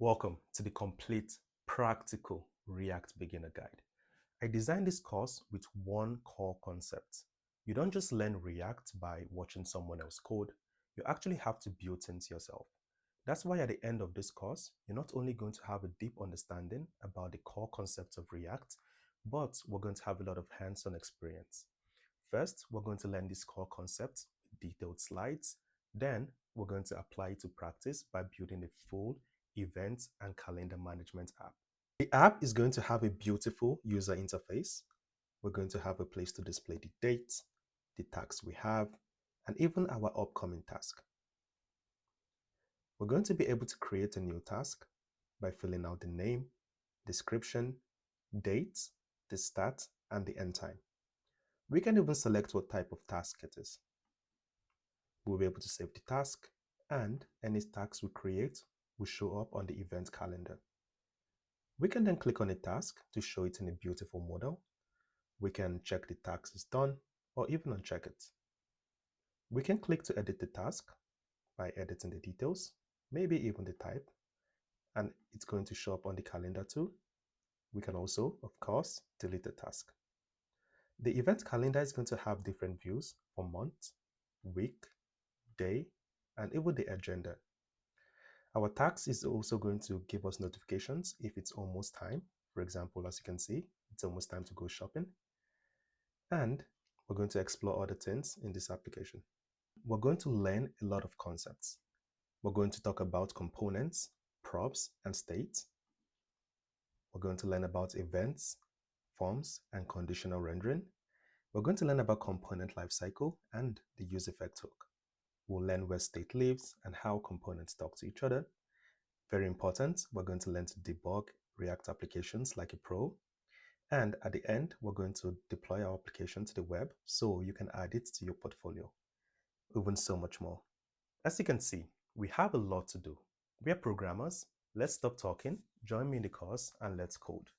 Welcome to the complete practical React beginner guide. I designed this course with one core concept. You don't just learn React by watching someone else code, you actually have to build things yourself. That's why at the end of this course, you're not only going to have a deep understanding about the core concepts of React, but we're going to have a lot of hands-on experience. First, we're going to learn this core concept with detailed slides. Then, we're going to apply it to practice by building a full event and calendar management app. The app is going to have a beautiful user interface. We're going to have a place to display the dates, the tasks we have, and even our upcoming task. We're going to be able to create a new task by filling out the name, description, date, the start, and the end time. We can even select what type of task it is. We'll be able to save the task, and any tasks we create will show up on the event calendar. We can then click on a task to show it in a beautiful model. We can check the task is done or even uncheck it. We can click to edit the task by editing the details, maybe even the type, and it's going to show up on the calendar too. We can also, of course, delete the task. The event calendar is going to have different views for month, week, day, and even the agenda. Our task is also going to give us notifications if it's almost time. For example, as you can see, it's almost time to go shopping. And we're going to explore other things in this application. We're going to learn a lot of concepts. We're going to talk about components, props, and state. We're going to learn about events, forms, and conditional rendering. We're going to learn about component lifecycle and the useEffect hook. We'll learn where state lives and how components talk to each other. Very important, we're going to learn to debug React applications like a pro. And at the end, we're going to deploy our application to the web so you can add it to your portfolio. Even so much more. As you can see, we have a lot to do. We are programmers. Let's stop talking, join me in the course, and let's code.